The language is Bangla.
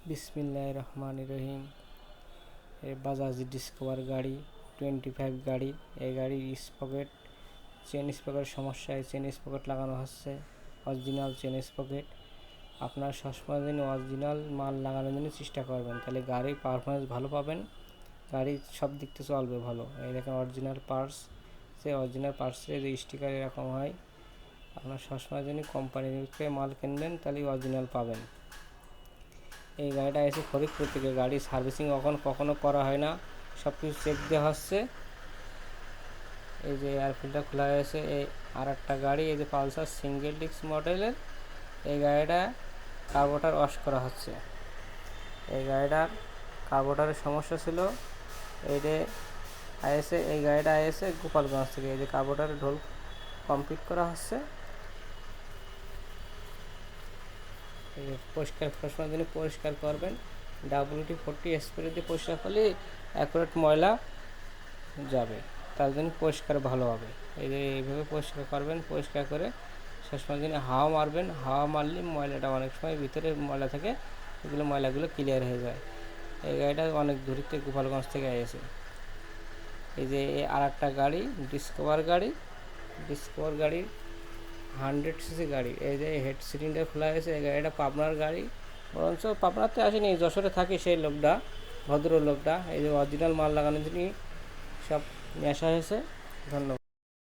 বিসমিল্লাহির রহমানির রহিম। এই বাজাজ ডিসকভার গাড়ি 25 গাড়ি। এই গাড়ির চেন স্পকেট সমস্যা, এই চেন স্পকেট লাগানো হচ্ছে, অরিজিনাল চেন স্পকেট। আপনারা সবসময় যেন অরিজিনাল মাল লাগানোর জন্য চেষ্টা করবেন, তাহলে গাড়ির পারফরমেন্স ভালো পাবেন, গাড়ি সব দিক থেকে চলবে ভালো। এই দেখেন অরিজিনাল পার্টস, সেই অরিজিনাল পার্টসের যে স্টিকার এরকম হয়। আপনারা সবসময় যেন কোম্পানির থেকে মাল কিনবেন, তাহলে অরিজিনাল পাবেন। এই গাড়িটা এসে ফরিদপুর থেকে, গাড়ি সার্ভিসিং কখনো করা হয় না, সব কিছু চেক দেওয়া হচ্ছে। এই যে এয়ার ফিল্টার খোলা হয়েছে। এই আর একটা গাড়ি, এই যে পালসার সিঙ্গেল ডিস্ক মডেলের এই গাড়িটা কার্বোরেটর ওয়াশ করা হচ্ছে। এই গাড়িটার কার্বোরেটরের সমস্যা ছিল। এই গাড়িটা আইএসে গোপালগঞ্জ থেকে। এই যে কার্বোরেটরের ঢোল কমপ্লিট করা হচ্ছে। পরিষ্কার করবেন, WD-40 স্প্রে দিয়ে পরিষ্কার করলে অ্যাকুরেট ময়লা যাবে, তার জন্য পরিষ্কার ভালো হবে। এই যে এইভাবে পরিষ্কার করবেন, পরিষ্কার করে শেষ পর্যন্ত হাওয়া মারবেন। হাওয়া মারলে ময়লাটা অনেক সময় ভিতরে ময়লা থাকে, ময়লাগুলো ক্লিয়ার হয়ে যায়। এই গাড়িটা অনেক দূর থেকে গোপালগঞ্জ থেকে এসেছে। এই যে আর একটা গাড়ি ডিসকভার গাড়ি 100cc গাড়ি। এই যে হেড সিলিন্ডার খোলা হয়েছে। এই গাড়িটা পাবনার গাড়ি, বরঞ্চ পাবনাতে আসেনি, যশোরে থাকে সেই লোকটা, ভদ্রলোকটা। এই যে অরিজিনাল মাল লাগানোর জন্য সব নিয়ে আসা হয়েছে। ধন্যবাদ।